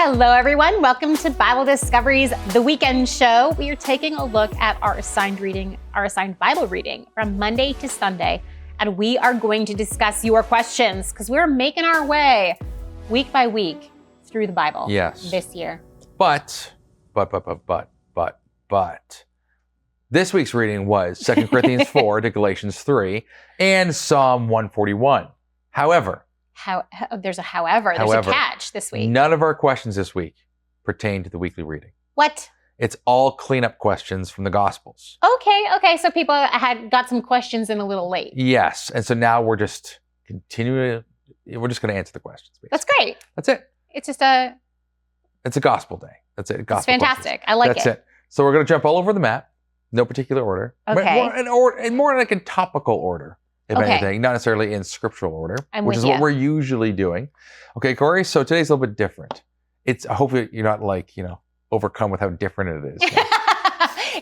Hello, everyone. Welcome to Bible Discovery's The Weekend Show. We are taking a look at our assigned Bible reading from Monday to Sunday, and we are going to discuss your questions because we're making our way week by week through the Bible this year. But, this week's reading was 2 Corinthians 4 to Galatians 3 and Psalm 141. However, there's a catch this week. None of our questions this week pertain to the weekly reading. What? It's all cleanup questions from the Gospels. Okay. So people had got some questions in a little late. Yes. And so now we're just continuing. We're just going to answer the questions. Basically. That's great. That's it. It's a gospel day. That's it. Gospel it's fantastic. Questions. I like That's it. So we're going to jump all over the map. No particular order. Okay. More like in topical order. If anything, not necessarily in scriptural order, which is what we're usually doing. Okay, Corie, so today's a little bit different. Hopefully you're not overcome with how different it is.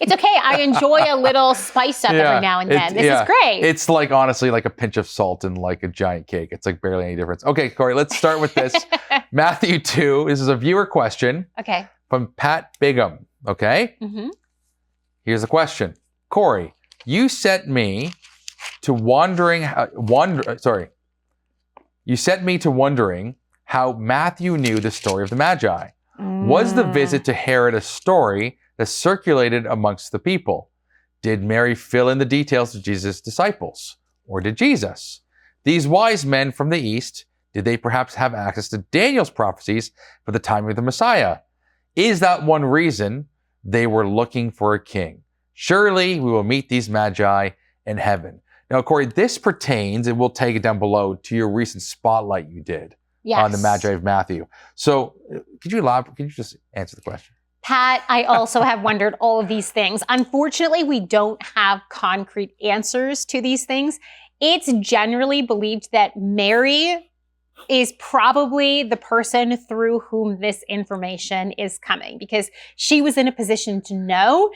It's okay. I enjoy a little spice up every now and then. This is great. It's honestly like a pinch of salt in a giant cake. It's barely any difference. Okay, Corie, let's start with this. Matthew 2, this is a viewer question. Okay. From Pat Bigham, okay? Mm-hmm. Here's the question. Corie, you set me to wondering how Matthew knew the story of the Magi. Was the visit to Herod a story that circulated amongst the people? Did Mary fill in the details of Jesus' disciples? Or did Jesus? These wise men from the east, did they perhaps have access to Daniel's prophecies for the time of the Messiah? Is that one reason they were looking for a king? Surely we will meet these Magi in heaven. Now, Corie, this pertains, and we'll take it down below, to your recent spotlight you did on the Magi of Matthew. So could you elaborate? Could you just answer the question? Pat, I also have wondered all of these things. Unfortunately, we don't have concrete answers to these things. It's generally believed that Mary is probably the person through whom this information is coming because she was in a position to know.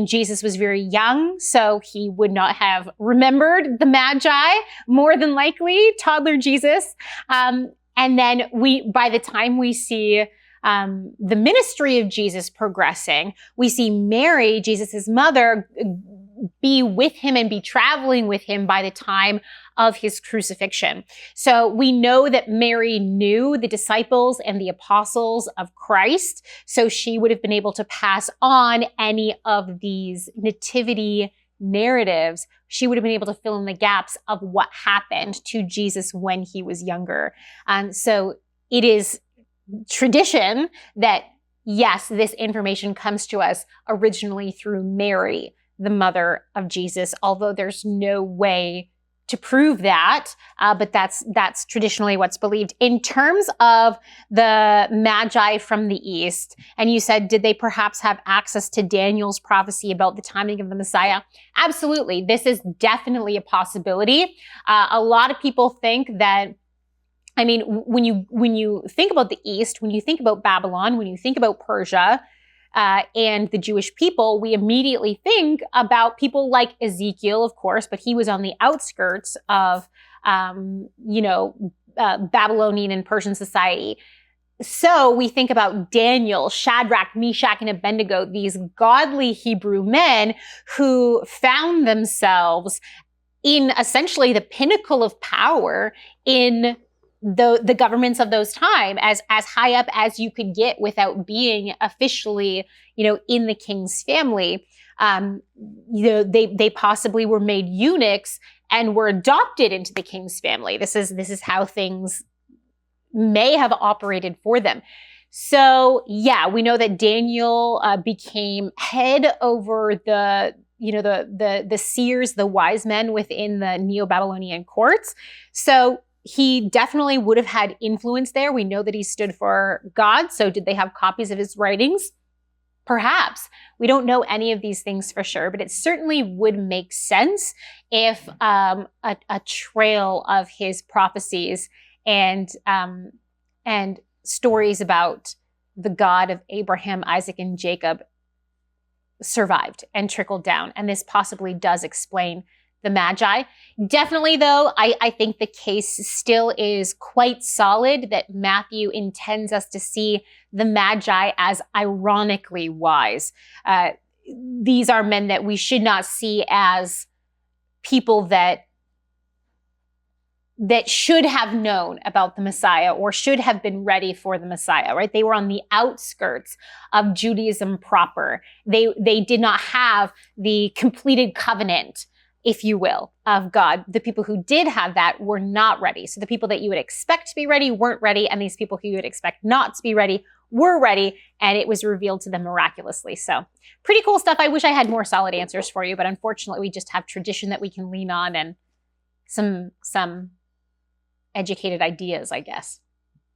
Jesus was very young, so he would not have remembered the Magi, more than likely, toddler Jesus. And then by the time we see the ministry of Jesus progressing, we see Mary, Jesus' mother, be with him and be traveling with him by the time of his crucifixion. So we know that Mary knew the disciples and the apostles of Christ, so she would have been able to pass on any of these nativity narratives. She would have been able to fill in the gaps of what happened to Jesus when he was younger. So it is tradition that, yes, this information comes to us originally through Mary, the mother of Jesus, although there's no way to prove that, but that's traditionally what's believed. In terms of the Magi from the East, and you said, did they perhaps have access to Daniel's prophecy about the timing of the Messiah? Absolutely. This is definitely a possibility. A lot of people think that, when you think about the East, when you think about Babylon, when you think about Persia, and the Jewish people, we immediately think about people like Ezekiel, of course, but he was on the outskirts of, Babylonian and Persian society. So we think about Daniel, Shadrach, Meshach, and Abednego, these godly Hebrew men who found themselves in essentially the pinnacle of power in the governments of those time, as high up as you could get without being officially, in the king's family. They possibly were made eunuchs and were adopted into the king's family. This is how things may have operated for them. So yeah, we know that Daniel became head over the seers, the wise men within the Neo-Babylonian courts. So he definitely would have had influence there. We know that he stood for God. So did they have copies of his writings? Perhaps. We don't know any of these things for sure, but it certainly would make sense if a trail of his prophecies and stories about the God of Abraham, Isaac, and Jacob survived and trickled down. And this possibly does explain the Magi. Definitely, though, I think the case still is quite solid that Matthew intends us to see the Magi as ironically wise. These are men that we should not see as people that should have known about the Messiah or should have been ready for the Messiah, right? They were on the outskirts of Judaism proper. They did not have the completed covenant, if you will, of God. The people who did have that were not ready. So the people that you would expect to be ready weren't ready, and these people who you would expect not to be ready were ready, and it was revealed to them miraculously. So pretty cool stuff. I wish I had more solid answers for you, but unfortunately we just have tradition that we can lean on and some educated ideas, I guess.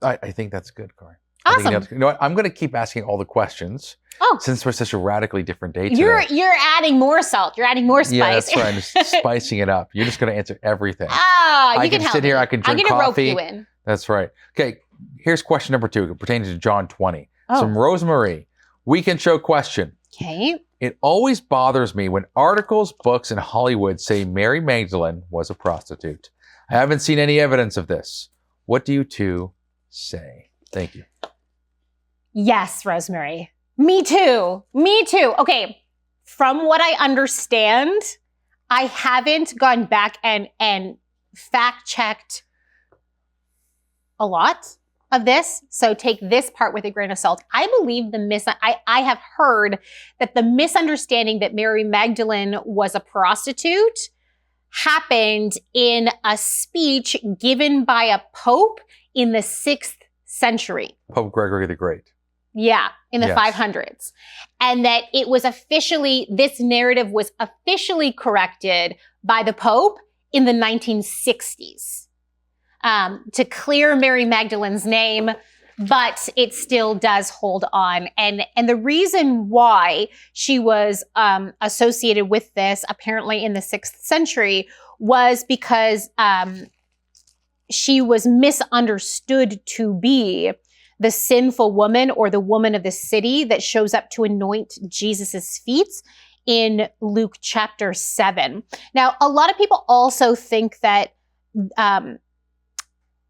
I think that's good, Corie. Awesome. You know what? I'm going to keep asking all the questions. Oh, since we're such a radically different day today. You're adding more salt. You're adding more spice. Yeah, that's right. I'm just spicing it up. You're just going to answer everything. Ah, you can help sit here. me. I can drink I'm going to rope coffee. you in. That's right. Okay, here's question number 2 pertaining to John 20. Oh. Some Rosemary. Weekend show question. Okay. It always bothers me when articles, books, and Hollywood say Mary Magdalene was a prostitute. I haven't seen any evidence of this. What do you two say? Thank you. Yes, Rosemary. Me too. Me too. Okay. From what I understand, I haven't gone back and fact checked a lot of this. So take this part with a grain of salt. I believe I have heard that the misunderstanding that Mary Magdalene was a prostitute happened in a speech given by a pope in the 6th century. Pope Gregory the Great. Yeah, in the Yes. 500s. And that it was this narrative was officially corrected by the Pope in the 1960s to clear Mary Magdalene's name, but it still does hold on. And the reason why she was associated with this, apparently in the 6th century, was because she was misunderstood to be the sinful woman or the woman of the city that shows up to anoint Jesus's feet in Luke chapter 7. Now, a lot of people also think that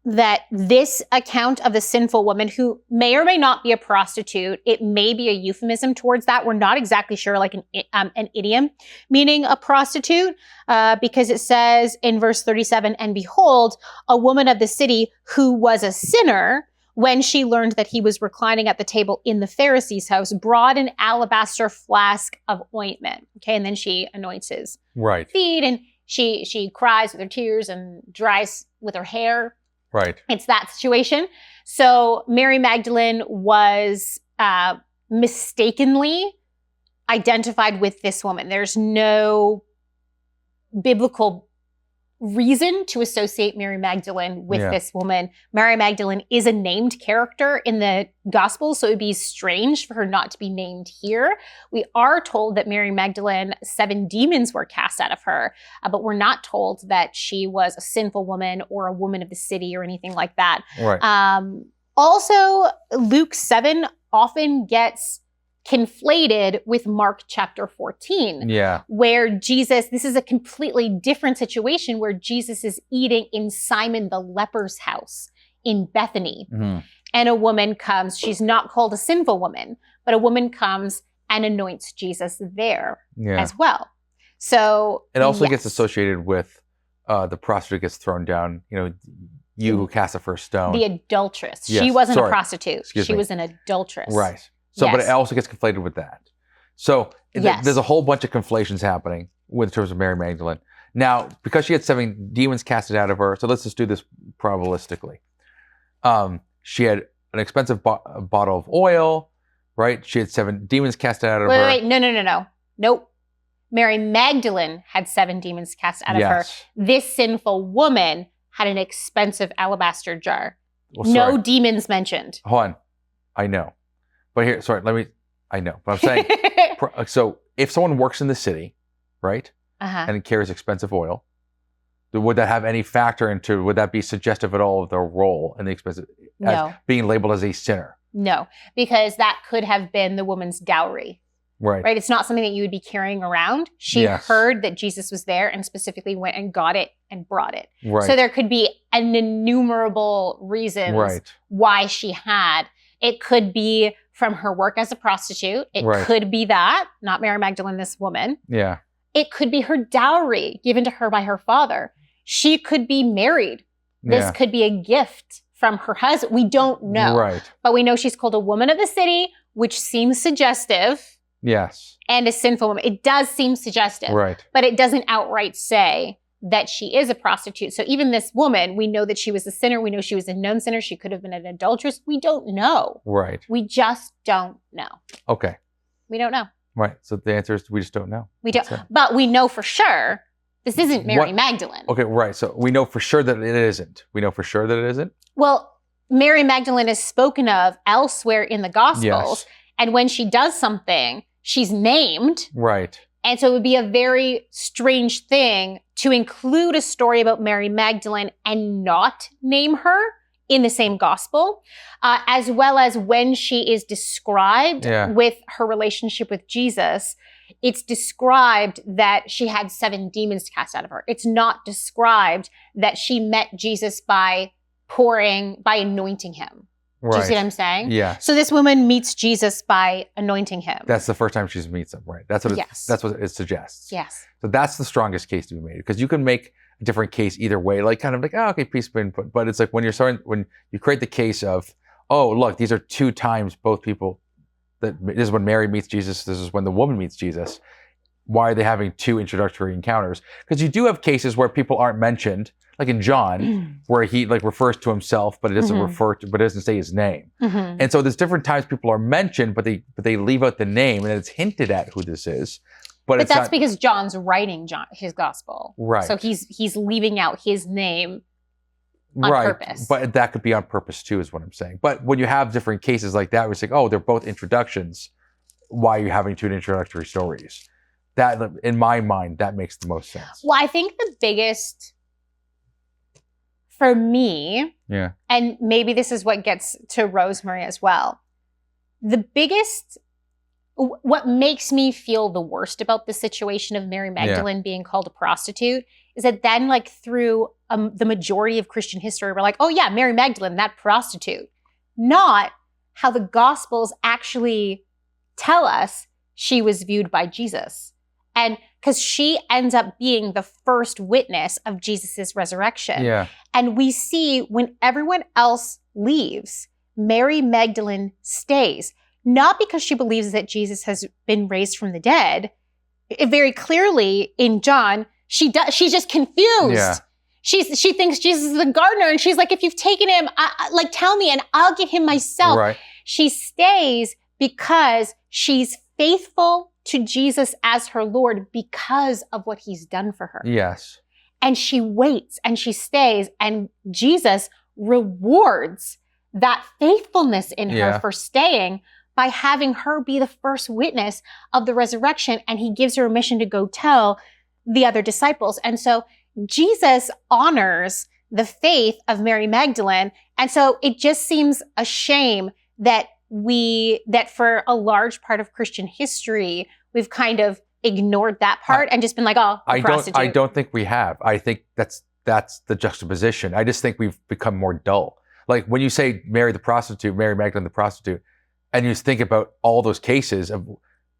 that this account of the sinful woman, who may or may not be a prostitute, it may be a euphemism towards that. We're not exactly sure, like an idiom meaning a prostitute, because it says in verse 37, "And behold, a woman of the city who was a sinner, when she learned that he was reclining at the table in the Pharisee's house, brought an alabaster flask of ointment." Okay, and then she anoints his feet, and she cries with her tears and dries with her hair. Right. It's that situation. So Mary Magdalene was mistakenly identified with this woman. There's no biblical reason to associate Mary Magdalene with this woman. Mary Magdalene is a named character in the Gospels, so it would be strange for her not to be named here. We are told that Mary Magdalene, 7 demons were cast out of her, but we're not told that she was a sinful woman or a woman of the city or anything like that. Right. Also, Luke 7 often gets conflated with Mark chapter 14, where Jesus, this is a completely different situation where Jesus is eating in Simon the leper's house in Bethany. Mm-hmm. And a woman comes, she's not called a sinful woman, but a woman comes and anoints Jesus there as well. So it also gets associated with the prostitute gets thrown down, you who cast the first stone. The adulteress. Yes. She wasn't a prostitute. She was an adulteress. Right. So, but it also gets conflated with that. So there's a whole bunch of conflations happening in terms of Mary Magdalene. Now, because she had 7 demons casted out of her, so let's just do this probabilistically. She had an expensive bottle of oil, right? She had 7 demons casted out of her. Wait, no. Nope. Mary Magdalene had 7 demons cast out of her. This sinful woman had an expensive alabaster jar. Well, no demons mentioned. Hold on. I know. But here, I know. But I'm saying, so if someone works in the city, right, and carries expensive oil, would that have any factor into, would that be suggestive at all of their role in the expensive, as being labeled as a sinner? No, because that could have been the woman's dowry. right? It's not something that you would be carrying around. She heard that Jesus was there and specifically went and got it and brought it. Right. So there could be an innumerable reasons why she had. It could be from her work as a prostitute. It could be that, not Mary Magdalene, this woman. Yeah. It could be her dowry given to her by her father. She could be married. This could be a gift from her husband. We don't know. Right. But we know she's called a woman of the city, which seems suggestive. Yes. And a sinful woman. It does seem suggestive. Right. But it doesn't outright say that she is a prostitute. So even this woman, we know that she was a sinner. We know she was a known sinner. She could have been an adulteress. We don't know. Right. We just don't know. Okay. We don't know. Right. So the answer is we just don't know. We don't. But we know for sure this isn't Mary Magdalene. Okay, right. So we know for sure that it isn't. We know for sure that it isn't? Well, Mary Magdalene is spoken of elsewhere in the Gospels. Yes. And when she does something, she's named. Right. And so it would be a very strange thing to include a story about Mary Magdalene and not name her in the same gospel, as well as when she is described with her relationship with Jesus, it's described that she had 7 demons cast out of her. It's not described that she met Jesus by anointing him. Right. Do you see what I'm saying? Yeah. So this woman meets Jesus by anointing him. That's the first time she meets him, right? That's what it suggests. Yes. So that's the strongest case to be made, because you can make a different case either way, like kind of like, oh, okay, peace been put. But it's like when you create the case of, oh, look, these are 2 times both people. This is when Mary meets Jesus. This is when the woman meets Jesus. Why are they having 2 introductory encounters? Because you do have cases where people aren't mentioned, like in John, where he like refers to himself, but it doesn't but it doesn't say his name. And so there's different times people are mentioned, but they leave out the name, and it's hinted at who this is. But that's because John's writing his gospel. Right. So he's leaving out his name on purpose. But that could be on purpose too, is what I'm saying. But when you have different cases like that, where it's like, oh, they're both introductions, why are you having 2 introductory stories? That, in my mind, that makes the most sense. Well, I think the biggest, for me, and maybe this is what gets to Rosemary as well, what makes me feel the worst about the situation of Mary Magdalene being called a prostitute is that then, like, through the majority of Christian history, we're like, oh yeah, Mary Magdalene, that prostitute. Not how the Gospels actually tell us she was viewed by Jesus. And because she ends up being the first witness of Jesus's resurrection. Yeah. And we see when everyone else leaves, Mary Magdalene stays. Not because she believes that Jesus has been raised from the dead. Very clearly in John, she's just confused. Yeah. She thinks Jesus is the gardener, and she's like, if you've taken him, tell me and I'll give him myself. Right. She stays because she's faithful to Jesus as her Lord because of what he's done for her. Yes. And she waits and she stays, and Jesus rewards that faithfulness in her for staying by having her be the first witness of the resurrection, and he gives her a mission to go tell the other disciples. And so Jesus honors the faith of Mary Magdalene. And so it just seems a shame that for a large part of Christian history, we've kind of ignored that part and just been like, oh, prostitute. I don't think we have. I think that's the juxtaposition. I just think we've become more dull. Like when you say Mary Magdalene the prostitute, and you think about all those cases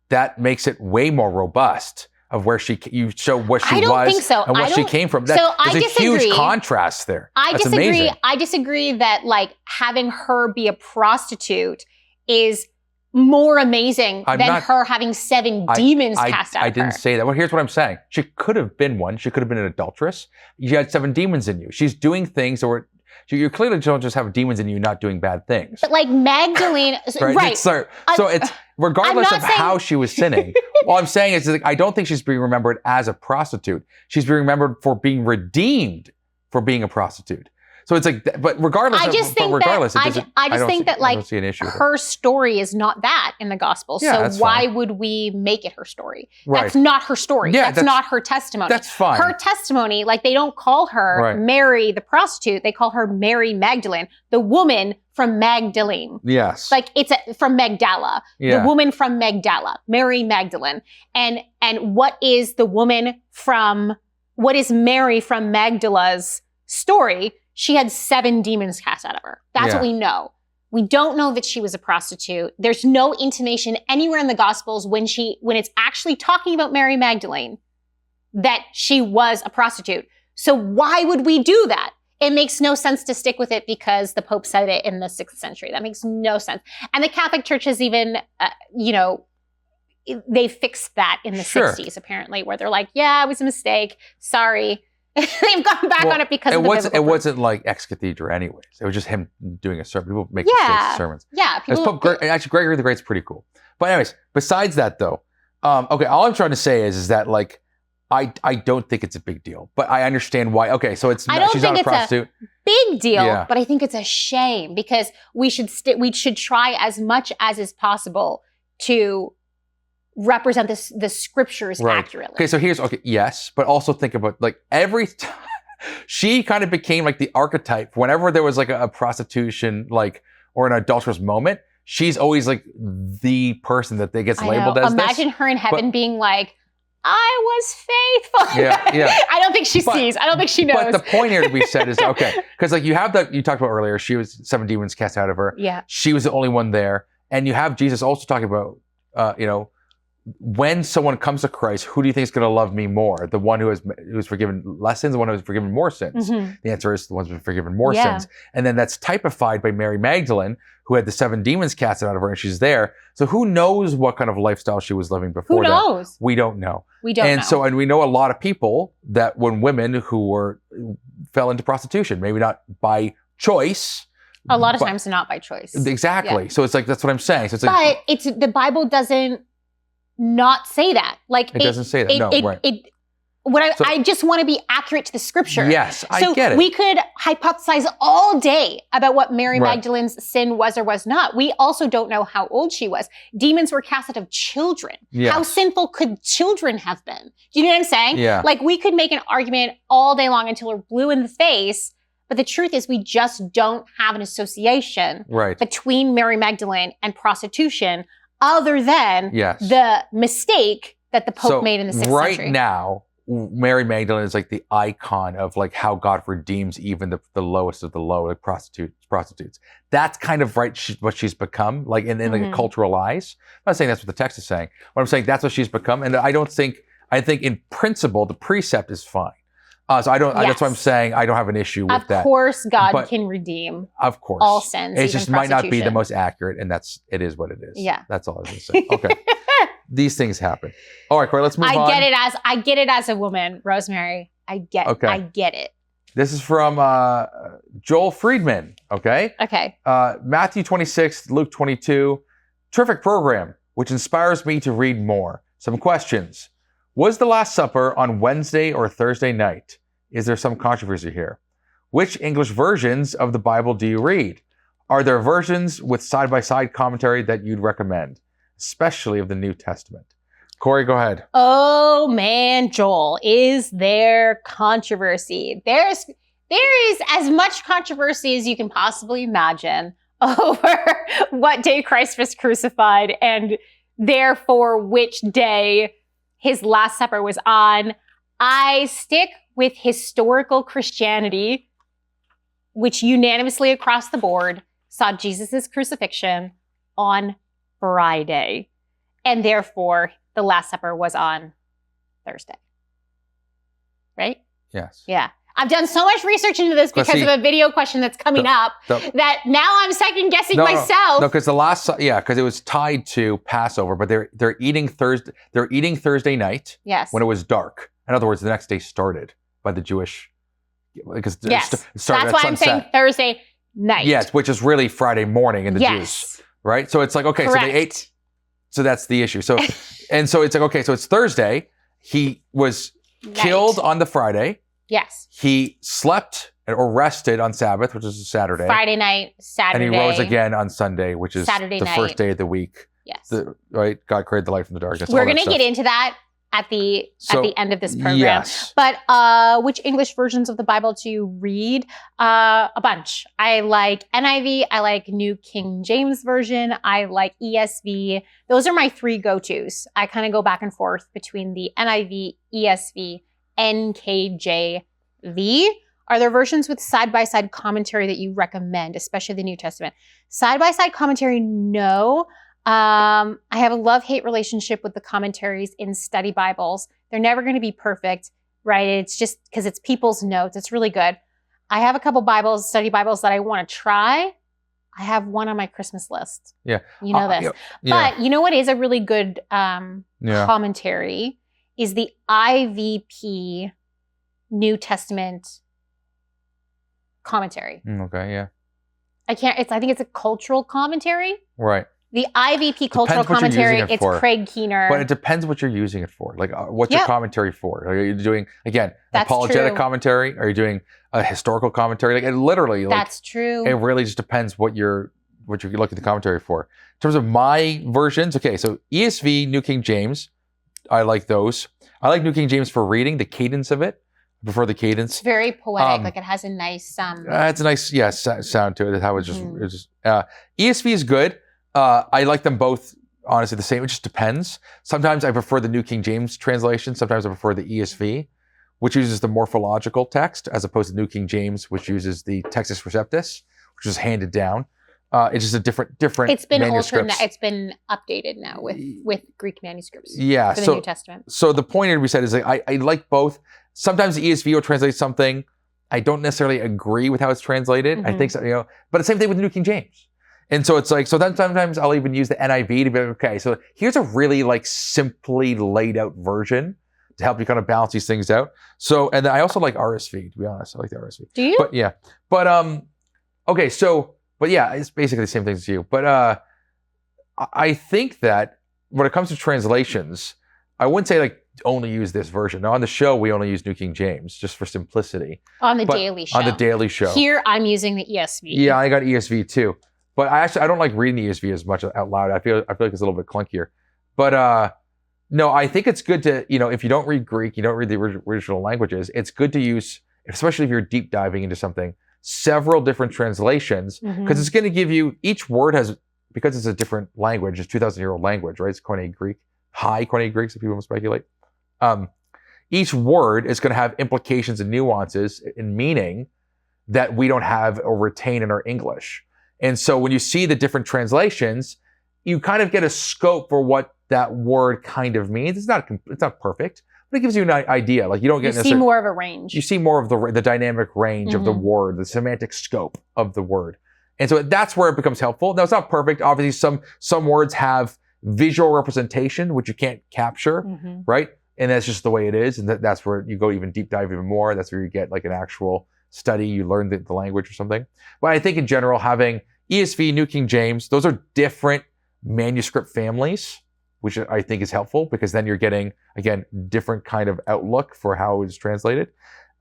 that makes it way more robust of where you show what she was and what she came from. There's a huge contrast there. That's amazing. I disagree that like having her be a prostitute is more amazing than her having 7 demons cast out of her. I didn't say that. Well, here's what I'm saying. She could have been one. She could have been an adulteress. You had 7 demons in you. She's doing things that you clearly don't just have demons in you not doing bad things. But like Magdalene, right. So it's regardless of how she was sinning. All I'm saying is that I don't think she's being remembered as a prostitute. She's being remembered for being redeemed for being a prostitute. So it's like, but regardless, I just think that I don't see an issue with it. her story is not that in the Gospels. Yeah, so that's why fine. would we make it her story? Right. That's not her story. Yeah, that's not her testimony. That's fine. Her testimony, like they don't call her Right. Mary the prostitute. They call her Mary Magdalene, the woman from Magdalene. Yes. Like it's from Magdala, Yeah. the woman from Magdala, Mary Magdalene. And what is Mary from Magdala's story? She had 7 demons cast out of her. That's what we know. We don't know that she was a prostitute. There's no intimation anywhere in the Gospels when it's actually talking about Mary Magdalene that she was a prostitute. So why would we do that? It makes no sense to stick with it because the Pope said it in the 6th century. That makes no sense. And the Catholic Church has even, they fixed that in the 60s, apparently, where they're like, yeah, it was a mistake. Sorry. They've gone back on it because of the biblical It wasn't like ex cathedra anyways. It was just him doing a sermon. People make mistakes in sermons. Yeah. Actually, Gregory the Great's pretty cool. But anyways, besides that though, okay, all I'm trying to say is that like, I don't think it's a big deal, but I understand why. Okay, so she's not a prostitute. Big deal, but I think it's a shame because we should try as much as is possible to represent the scriptures accurately. Okay, so yes, but also think about like every time she kind of became like the archetype. Whenever there was like a prostitution, like or an adulterous moment, she's always like the person that they gets labeled as. Imagine her in heaven being like, I was faithful. Yeah. I don't think she sees. I don't think she knows. But the point here to be said is, okay, because like you talked about earlier, she was 7 demons cast out of her. Yeah. She was the only one there. And you have Jesus also talking about, when someone comes to Christ, who do you think is going to love me more? The one who's forgiven less sins, the one who's forgiven more sins? Mm-hmm. The answer is the one's been forgiven more sins. And then that's typified by Mary Magdalene, who had the 7 demons casted out of her, and she's there. So who knows what kind of lifestyle she was living before that? Who knows? We don't know. We don't know. And we know a lot of people women who fell into prostitution, maybe not by choice. A lot of times not by choice. Exactly. Yeah. So it's like, that's what I'm saying. So it's like, the Bible doesn't not say that. Like it doesn't say that. I just want to be accurate to the scripture. Yes, I get it. We could hypothesize all day about what Mary Magdalene's sin was or was not. We also don't know how old she was. Demons were cast out of children. Yes. How sinful could children have been? Do you know what I'm saying? Yeah. Like we could make an argument all day long until we're blue in the face. But the truth is we just don't have an association between Mary Magdalene and prostitution other than the mistake that the Pope made in the 6th century. Right now, Mary Magdalene is like the icon of like how God redeems even the lowest of the low, like prostitutes. That's kind of what she's become, like in like a cultural eyes. I'm not saying that's what the text is saying. What I'm saying, that's what she's become. And I think in principle, the precept is fine. So I don't. That's why I'm saying I don't have an issue with that. Of course, God can redeem. Of course, all sins. It just might not be the most accurate, and it is what it is. Yeah, that's all I was going to say. Okay, these things happen. All right, Corie, let's move on. I get it as a woman, Rosemary. I get it. This is from Joel Friedman. Okay. Okay. Matthew 26, Luke 22. Terrific program, which inspires me to read more. Some questions. Was the Last Supper on Wednesday or Thursday night? Is there some controversy here? Which English versions of the Bible do you read? Are there versions with side-by-side commentary that you'd recommend, especially of the New Testament? Corie, go ahead. Oh man, Joel, is there controversy? There is as much controversy as you can possibly imagine over what day Christ was crucified and therefore which day his Last Supper was on. I stick with historical Christianity, which unanimously across the board saw Jesus' crucifixion on Friday. And therefore, the Last Supper was on Thursday. Right? Yes. Yeah. I've done so much research into this because of a video question that's coming up that now I'm second guessing myself. No, because because it was tied to Passover, but they're eating Thursday. They're eating Thursday night. Yes. When it was dark. In other words, the next day started by the Jewish. Because that's why I'm saying Thursday night. Yes, which is really Friday morning in the Jews, right? So it's like okay, correct. So they ate. So that's the issue. So and so it's like okay, so it's Thursday. He was killed on the Friday. Yes. He slept rested on Sabbath, which is a Saturday. Friday night, Saturday. And he rose again on Sunday, which is Saturday the night. first day of the week. Yes. Right? God created the light from the darkness. We're going to get into that at the end of this program. Yes. But which English versions of the Bible do you read? A bunch. I like NIV. I like New King James Version. I like ESV. Those are my 3 go-tos. I kind of go back and forth between the NIV, ESV, NKJV. Are there versions with side-by-side commentary that you recommend, especially the New Testament? Side-by-side commentary, no. I have a love-hate relationship with the commentaries in study Bibles. They're never going to be perfect, right? It's just because it's people's notes. It's really good. I have a couple study Bibles that I want to try. I have one on my Christmas list. Yeah. You know this. Yeah. But you know what is a really good commentary is the IVP New Testament commentary. Okay, yeah. I think it's a cultural commentary. Right. The IVP cultural commentary, it's Craig Keener. But it depends what you're using it for. Like, what's your commentary for? Are you doing, again, apologetic commentary? Are you doing a historical commentary? Like, it literally, like, that's true. It really just depends what you're looking at the commentary for. In terms of my versions, okay, so ESV, New King James, I like those. I like New King James for reading, the cadence of it. I prefer the cadence. It's very poetic. Like, it has a nice it's a nice, sound to it. How it's just, ESV is good. I like them both, honestly, the same. It just depends. Sometimes I prefer the New King James translation. Sometimes I prefer the ESV, which uses the morphological text, as opposed to New King James, which uses the Textus Receptus, which is handed down. It's just a different It's been manuscripts. It's been updated now with Greek manuscripts. Yeah, for the New Testament. So the point here to be said is, like, I like both. Sometimes the ESV will translate something. I don't necessarily agree with how it's translated. I think so, but the same thing with the New King James. And so it's like, so then sometimes I'll even use the NIV to be like, okay, so here's a really like simply laid out version to help you kind of balance these things out. So, and then I also like RSV, to be honest. I like the RSV. Do you? But yeah. But, okay, so, but yeah, it's basically the same thing as you. But I think that when it comes to translations, I wouldn't say like only use this version. Now on the show, we only use New King James just for simplicity. On the Daily Show. On the Daily Show. Here, I'm using the ESV. Yeah, I got ESV too. But I don't like reading the ESV as much out loud. I feel like it's a little bit clunkier. But no, I think it's good to, if you don't read Greek, you don't read the original languages, it's good to use, especially if you're deep diving into something, several different translations, because it's going to give you, each word has, because it's a different language, it's 2,000-year-old language, right? It's Koine Greek, High Koine Greek, so people will speculate. Each word is going to have implications and nuances and meaning that we don't have or retain in our English. And so when you see the different translations, you kind of get a scope for what that word kind of means. It's not perfect, but it gives you an idea. Like, you don't get see more of a range. You see more of the dynamic range of the word, the semantic scope of the word. And so that's where it becomes helpful. Now, it's not perfect. Obviously, some words have visual representation, which you can't capture, right? And that's just the way it is. And that's where you go even deep dive even more. That's where you get like an actual study. You learn the language or something. But I think in general, having ESV, New King James, those are different manuscript families, which I think is helpful, because then you're getting, again, different kind of outlook for how it's translated.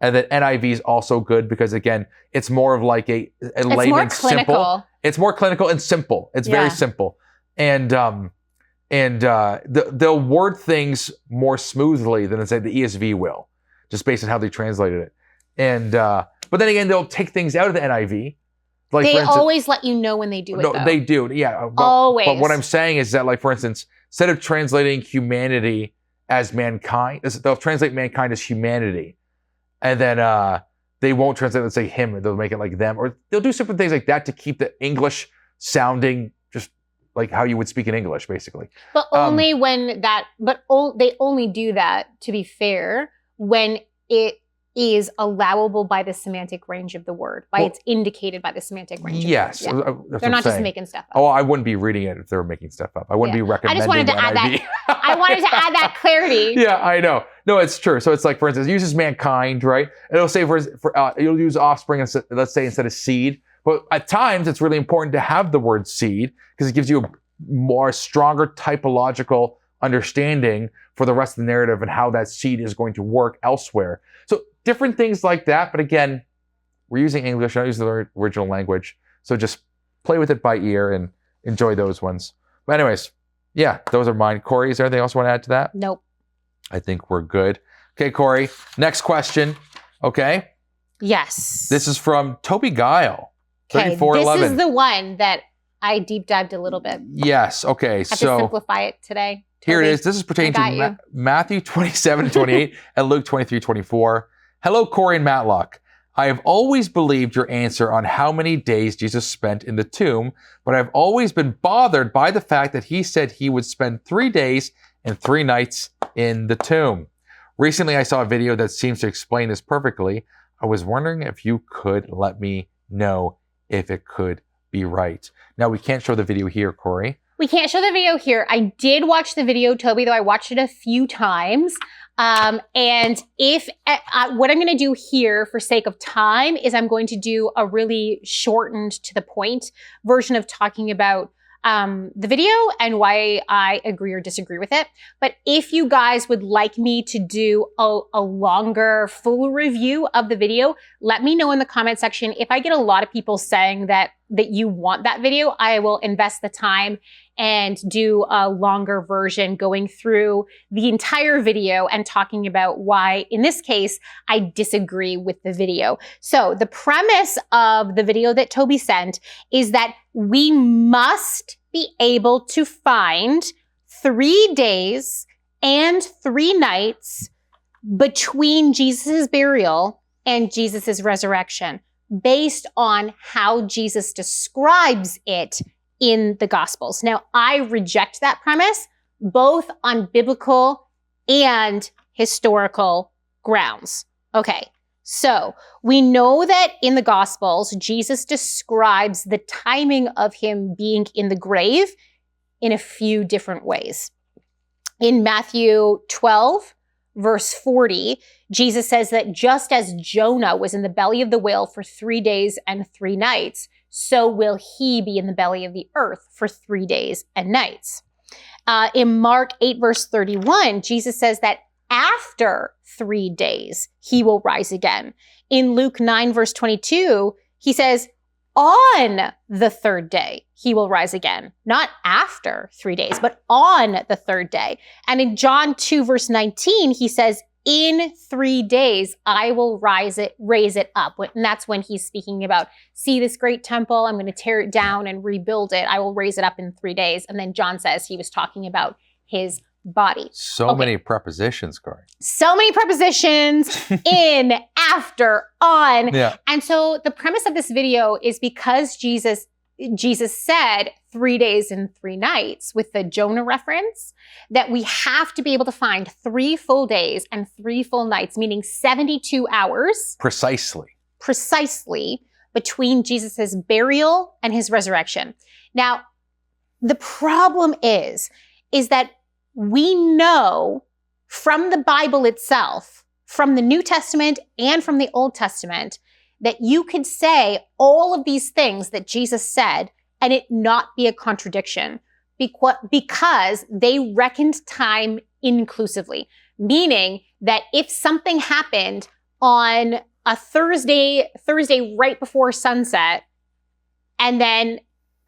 And then NIV is also good because, again, it's more of like a layman's simple. It's more clinical and simple. It's very simple. And they'll word things more smoothly than, say, the ESV will, just based on how they translated it. And but then again, they'll take things out of the NIV. Like, they for instance, always let you know when they do it. No, they do. Yeah, always. But what I'm saying is that, like, for instance, instead of translating humanity as mankind, they'll translate mankind as humanity, and then they won't translate, let's say, him. They'll make it like them, or they'll do different things like that to keep the English sounding just like how you would speak in English, basically. But only when that. But they only do that, to be fair, when it is allowable by the semantic range of the word, it's indicated by the semantic range. Yes. Of the word. Yeah. They're not just making stuff up. Oh, I wouldn't be reading it if they were making stuff up. I wouldn't be recommending. I just wanted to add that. I wanted to add that clarity. Yeah, I know. No, it's true. So it's like, for instance, it uses mankind, right? It'll say you'll use offspring, let's say, instead of seed. But at times, it's really important to have the word seed because it gives you a more stronger typological understanding for the rest of the narrative and how that seed is going to work elsewhere. So different things like that. But again, We're using English, not using the original language. So just play with it by ear and enjoy those ones. But anyways, yeah, those are mine. Corie, is there anything else you want to add to that? Nope. I think we're good. Okay, Corie, next question. Okay. Yes. This is from Toby Guile. Okay, 3411. this is the one that I deep dived a little bit. Yes. Okay. Have to So simplify it today. here it Toby. is. This is pertaining I to got you. Matthew 27 and 28 and Luke 23, 24. Hello, Corie and Matlock. I have always believed your answer on how many days Jesus spent in the tomb, but I've always been bothered by the fact that he said he would spend 3 days and 3 nights in the tomb. Recently, I saw a video that seems to explain this perfectly. I was wondering if you could let me know if it could be right. Now, we can't show the video here, Corie. We can't show the video here. I did watch the video, Toby, though I watched it a few times. And if what I'm going to do here for sake of time is I'm going to do a really shortened to the point version of talking about the video and why I agree or disagree with it. But if you guys would like me to do a longer, full review of the video, let me know in the comment section. If I get a lot of people saying that you want that video, I will invest the time and do a longer version going through the entire video and talking about why, in this case, I disagree with the video. So the premise of the video that Toby sent is that we must be able to find 3 days and 3 nights between Jesus' burial and Jesus' resurrection, based on how Jesus describes it in the Gospels. Now, I reject that premise, both on biblical and historical grounds. Okay, so we know that in the Gospels, Jesus describes the timing of him being in the grave in a few different ways. In Matthew 12, verse 40, Jesus says that just as Jonah was in the belly of the whale for 3 days and 3 nights, so will he be in the belly of the earth for 3 days and nights. In Mark 8, verse 31, Jesus says that after 3 days, he will rise again. In Luke 9, verse 22, he says, on the 3rd day, he will rise again. Not after 3 days, but on the 3rd day. And in John 2, verse 19, he says, in 3 days, I will raise it up. And that's when he's speaking about, see this great temple, I'm going to tear it down and rebuild it. I will raise it up in 3 days. And then John says he was talking about his body. So many prepositions, Corie. So many prepositions, in, after, on. Yeah. And so the premise of this video is because Jesus said 3 days and 3 nights with the Jonah reference, that we have to be able to find 3 full days and 3 full nights, meaning 72 hours. Precisely between Jesus' burial and his resurrection. Now, the problem is that we know from the Bible itself, from the New Testament and from the Old Testament, that you could say all of these things that Jesus said and it not be a contradiction because they reckoned time inclusively, meaning that if something happened on a Thursday right before sunset, and then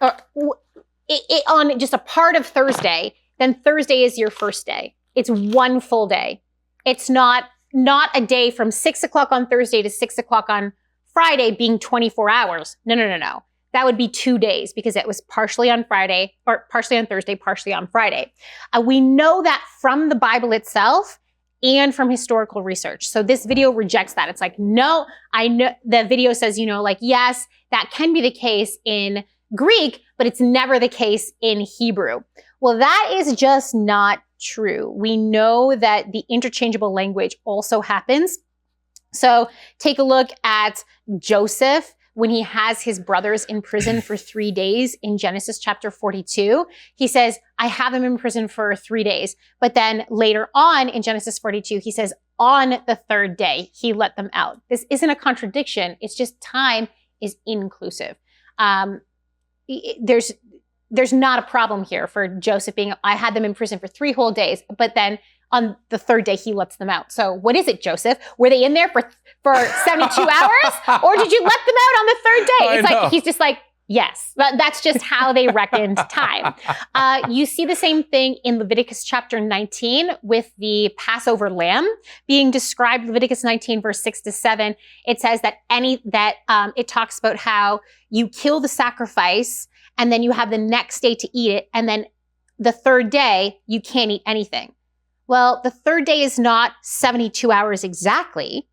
on just a part of Thursday, then Thursday is your first day. It's 1 full day. It's not a day from 6 o'clock on Thursday to 6 o'clock on Friday being 24 hours. No. That would be 2 days because it was partially on Friday, or partially on Thursday, partially on Friday. We know that from the Bible itself and from historical research. So this video rejects that. It's like, no, I know the video says, yes, that can be the case in Greek, but it's never the case in Hebrew. Well, that is just not true. We know that the interchangeable language also happens. So take a look at Joseph when he has his brothers in prison for 3 days in Genesis chapter 42. He says, I have them in prison for 3 days. But then later on in Genesis 42, he says, on the 3rd day, he let them out. This isn't a contradiction. It's just time is inclusive. There's not a problem here for Joseph being, I had them in prison for 3 whole days, but then on the third day, he lets them out. So what is it, Joseph? Were they in there for 72 hours? Or did you let them out on the third day? It's like, he's just like, yes, that's just how they reckoned time. You see the same thing in Leviticus chapter 19 with the Passover lamb being described. Leviticus 19 verse 6-7. It says that it talks about how you kill the sacrifice and then you have the next day to eat it. And then the third day, you can't eat anything. Well, the third day is not 72 hours exactly.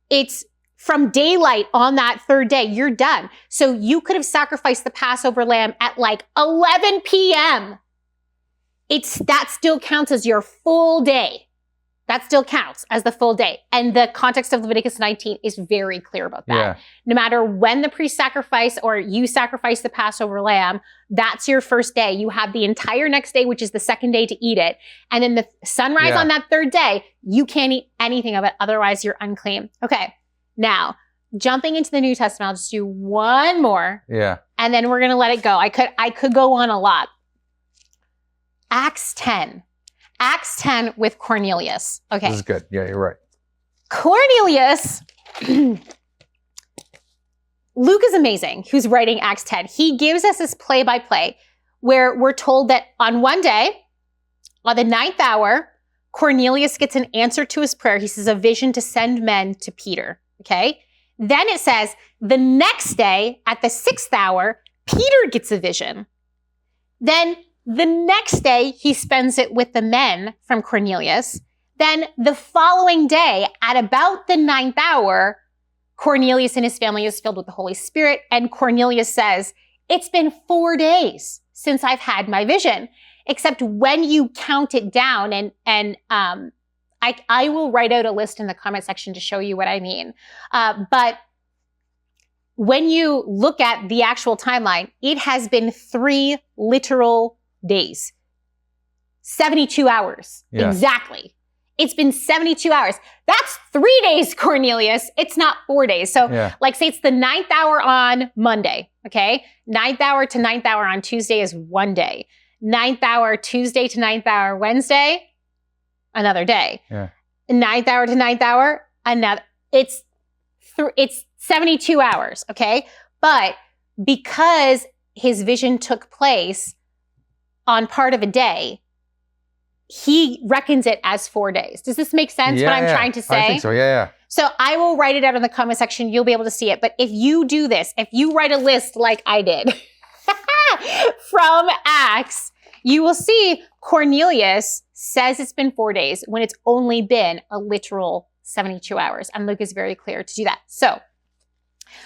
It's from daylight on that third day, you're done. So you could have sacrificed the Passover lamb at like 11 p.m. That still counts as your full day. That still counts as the full day. And the context of Leviticus 19 is very clear about that. Yeah. No matter when the priest sacrifice or you sacrifice the Passover lamb, that's your first day. You have the entire next day, which is the second day, to eat it. And then the sunrise on that third day, you can't eat anything of it. Otherwise, you're unclean. Okay. Now, jumping into the New Testament, I'll just do one more. Yeah. And then we're going to let it go. I could go on a lot. Acts 10. Acts 10 with Cornelius. Okay. This is good. Yeah, you're right. Cornelius, Luke is amazing, who's writing Acts 10. He gives us this play-by-play where we're told that on one day, on the 9th hour, Cornelius gets an answer to his prayer. He says a vision to send men to Peter. Okay. Then it says the next day at the 6th hour, Peter gets a vision. Then the next day, he spends it with the men from Cornelius. Then the following day, at about the 9th hour, Cornelius and his family is filled with the Holy Spirit. And Cornelius says, it's been 4 days since I've had my vision. Except when you count it down, and I will write out a list in the comment section to show you what I mean. But when you look at the actual timeline, it has been 3 literal days. 72 hours. Yeah. Exactly. It's been 72 hours. That's 3 days, Cornelius. It's not 4 days. So like say it's the 9th hour on Monday, okay? 9th hour to 9th hour on Tuesday is 1 day. 9th hour Tuesday to 9th hour Wednesday, another day. Yeah. 9th hour to 9th hour, another. It's 72 hours, okay? But because his vision took place on part of a day, he reckons it as 4 days. Does this make sense, what I'm trying to say? I think so, yeah. So I will write it out in the comment section. You'll be able to see it. But if you do this, if you write a list like I did from Acts, you will see Cornelius says it's been 4 days when it's only been a literal 72 hours. And Luke is very clear to do that. So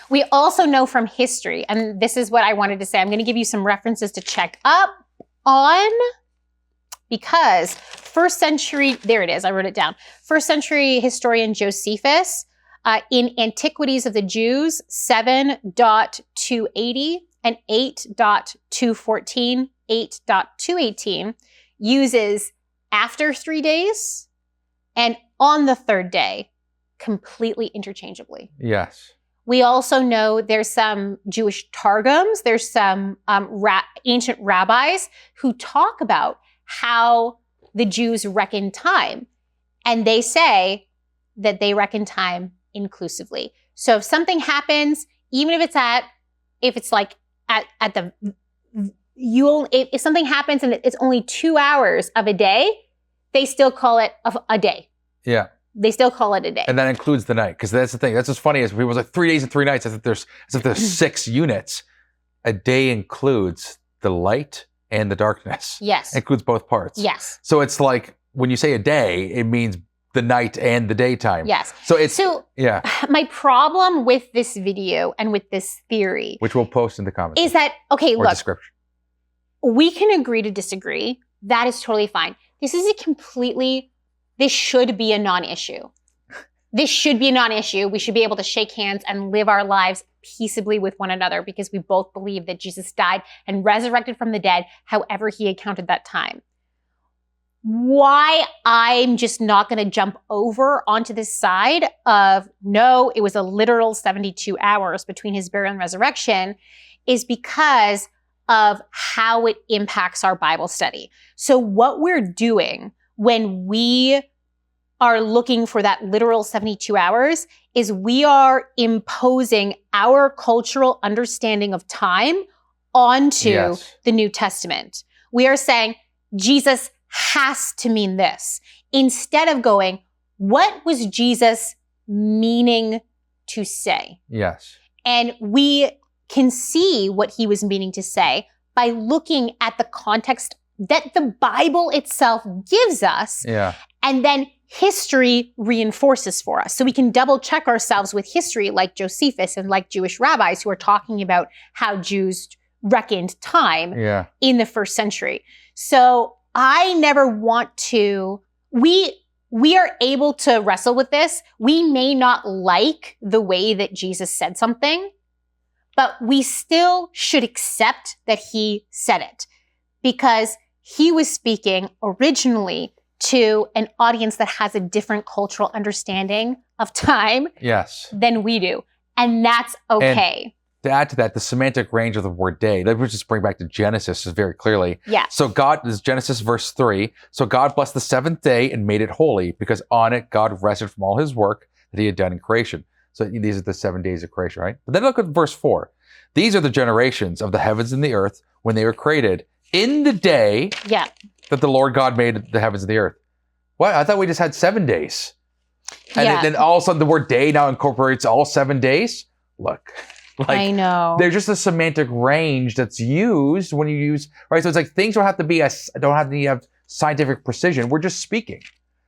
we also know from history, and this is what I wanted to say. I'm going to give you some references to check up on, because first century, there it is, I wrote it down. First century historian Josephus, in Antiquities of the Jews 7.280 and 8.214, 8.218 uses after 3 days and on the third day completely interchangeably. Yes. We also know there's some Jewish targums, there's some ancient rabbis who talk about how the Jews reckon time. And they say that they reckon time inclusively. So if something happens, even if if something happens and it's only 2 hours of a day, they still call it a day. Yeah. They still call it a day. And that includes the night, because that's the thing. That's what's funny is people was like 3 days and 3 nights, as if there's 6 units. A day includes the light and the darkness. Yes. It includes both parts. Yes. So it's like when you say a day, it means the night and the daytime. Yes. So my problem with this video and with this theory, which we'll post in the comments, is that, okay, or look, description. We can agree to disagree. That is totally fine. This should be a non-issue. This should be a non-issue. We should be able to shake hands and live our lives peaceably with one another because we both believe that Jesus died and resurrected from the dead, however he accounted that time. Why I'm just not going to jump over onto this side of, no, it was a literal 72 hours between his burial and resurrection, is because of how it impacts our Bible study. So what we're doing when we are looking for that literal 72 hours is we are imposing our cultural understanding of time onto the New Testament. We are saying Jesus has to mean this instead of going, what was Jesus meaning to say? Yes. And we can see what he was meaning to say by looking at the context that the Bible itself gives us. Yeah. And then history reinforces for us. So we can double check ourselves with history like Josephus and like Jewish rabbis who are talking about how Jews reckoned time in the first century. So I never want to, we are able to wrestle with this. We may not like the way that Jesus said something, but we still should accept that he said it because he was speaking originally to an audience that has a different cultural understanding of time than we do. And that's okay. And to add to that, the semantic range of the word day, let me just bring back to Genesis very clearly. Yeah. So God, this is Genesis verse 3. So God blessed the seventh day and made it holy because on it God rested from all his work that he had done in creation. So these are the 7 days of creation, right? But then look at verse 4. These are the generations of the heavens and the earth when they were created in the day that the Lord God made the heavens and the earth. What? I thought we just had 7 days. And then all of a sudden the word day now incorporates all 7 days. Look, like I know. There's just a semantic range that's used when you use, right? So it's like things don't have to have scientific precision. We're just speaking.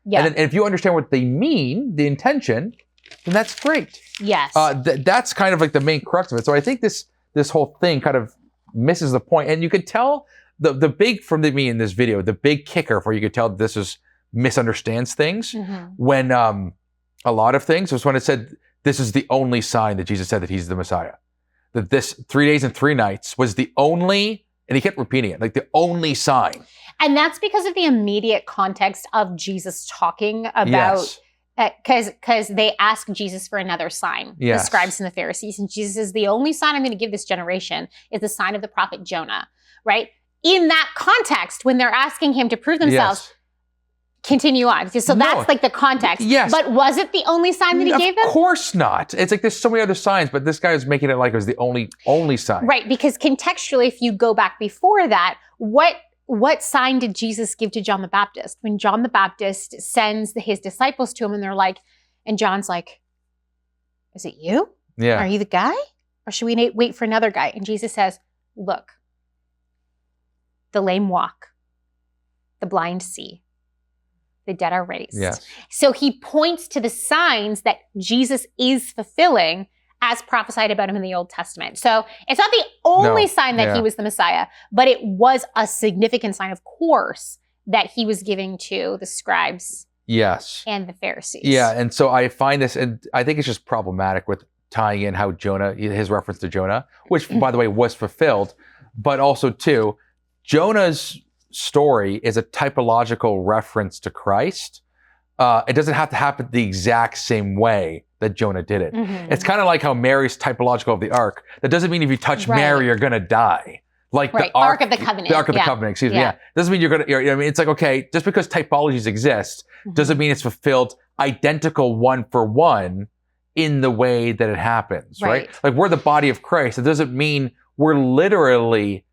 Yeah. And if you understand what they mean, the intention, then that's great. Yes. That's kind of like the main crux of it. So I think this whole thing kind of misses the point. And you could tell the big, from me in this video, the big kicker for you could tell this is misunderstands things when a lot of things was when it said this is the only sign that Jesus said that he's the Messiah. That this 3 days and 3 nights was the only, and he kept repeating it, like the only sign. And that's because of the immediate context of Jesus talking about, because they ask Jesus for another sign, the scribes and the Pharisees. And Jesus says, the only sign I'm going to give this generation is the sign of the prophet Jonah, right? In that context, when they're asking him to prove themselves, continue on. So that's like the context. Yes. But was it the only sign that he gave them? Of course not. It's like there's so many other signs, but this guy is making it like it was the only sign. Right, because contextually, if you go back before that, what sign did Jesus give to John the Baptist? When John the Baptist sends his disciples to him and they're like, and John's like, is it you? Yeah. Are you the guy? Or should we wait for another guy? And Jesus says, look, the lame walk, the blind see, the dead are raised. Yes. So he points to the signs that Jesus is fulfilling as prophesied about him in the Old Testament. So it's not the only sign that he was the Messiah, but it was a significant sign, of course, that he was giving to the scribes and the Pharisees. Yeah, and so I find this, and I think it's just problematic with tying in how Jonah, his reference to Jonah, which, by the way, was fulfilled, but also, too, Jonah's story is a typological reference to Christ. It doesn't have to happen the exact same way that Jonah did it. It's kind of like how Mary's typological of the ark. That doesn't mean if you touch Mary, you're going to die. Like the Ark of the Covenant. The Ark of the Covenant, excuse me. Yeah. Doesn't mean you're going to, I mean, it's like, okay, just because typologies exist doesn't mean it's fulfilled identical one for one in the way that it happens, right? Like we're the body of Christ. It doesn't mean we're literally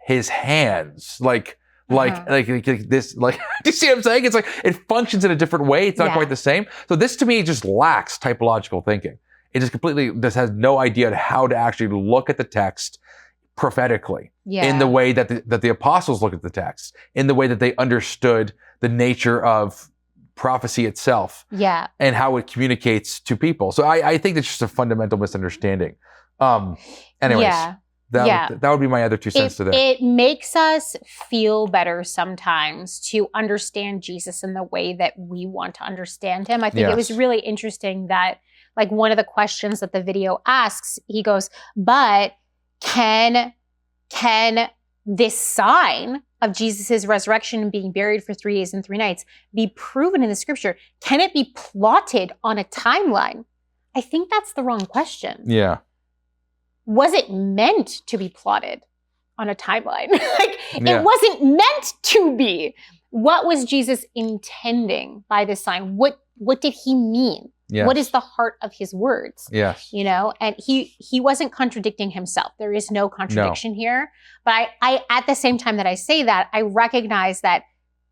his hands. Like this, do you see what I'm saying? It's like, it functions in a different way. It's not quite the same. So this to me just lacks typological thinking. It just completely just has no idea how to actually look at the text prophetically in the way that the apostles look at the text, in the way that they understood the nature of prophecy itself and how it communicates to people. So I think that's just a fundamental misunderstanding. Anyways. That would be my other 2 cents to that. It makes us feel better sometimes to understand Jesus in the way that we want to understand him. I think it was really interesting that, like, one of the questions that the video asks, he goes, but can this sign of Jesus's resurrection and being buried for 3 days and 3 nights be proven in the scripture? Can it be plotted on a timeline? I think that's the wrong question. Yeah. Was it meant to be plotted on a timeline? It wasn't meant to be. what was Jesus intending by this sign? What did he mean? Yes. What is the heart of his words? Yes. You know, and he wasn't contradicting himself. There is no contradiction here. But I at the same time that I say that, I recognize that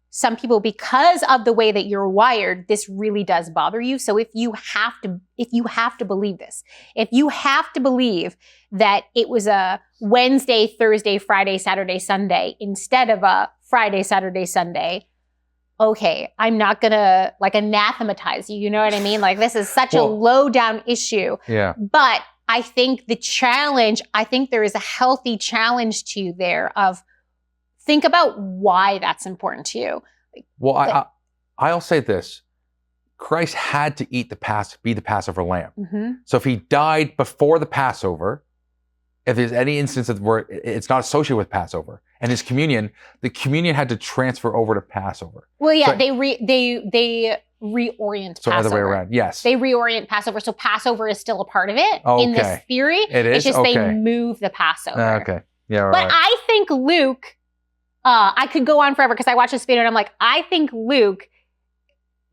some people, because of the way that you're wired, this really does bother you. So if you have to believe this, if you have to believe that it was a Wednesday, Thursday, Friday, Saturday, Sunday, instead of a Friday, Saturday, Sunday, okay, I'm not gonna like anathematize you. You know what I mean? Like, this is such a low down issue. Yeah. But I think I think there is a healthy challenge to you there of think about why that's important to you. Well, I'll say this. Christ had to eat be the Passover lamb. Mm-hmm. So if he died before the Passover, if there's any instance where it's not associated with Passover, and his communion, the communion had to transfer over to Passover. Well, yeah, So- they reorient So Passover. other way around, yes. They reorient Passover, so Passover is still a part of it in this Okay. theory. It is? It's just Okay. they move the Passover. Okay. Yeah, right. But I think Luke, I could go on forever because I watched this video and I'm like, I think Luke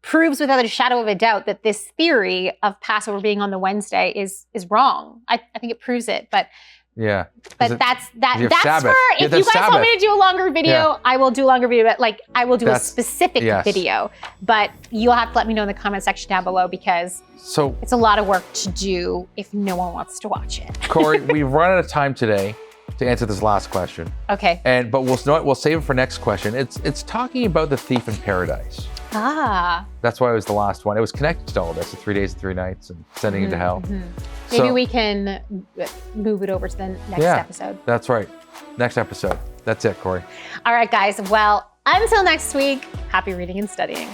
proves without a shadow of a doubt that this theory of Passover being on the Wednesday is wrong. I think it proves it, but yeah. that's you have that's Sabbath. for Yeah, if you that's guys want me Sabbath. to do a longer video, Yeah. I will do a longer video, but like I will do a specific yes. video. But you'll have to let me know in the comment section down below because So, it's a lot of work to do if no one wants to watch it. Corie, we've run out of time today to answer this last question. Okay. But we'll save it for next question. It's talking about the thief in paradise. Ah. That's why it was the last one. It was connected to all this, the 3 days and 3 nights and sending into hell. Maybe So- we can move it over to the next Yeah. episode. That's right. Next episode. That's it, Corie. All right, guys. Well, until next week, happy reading and studying.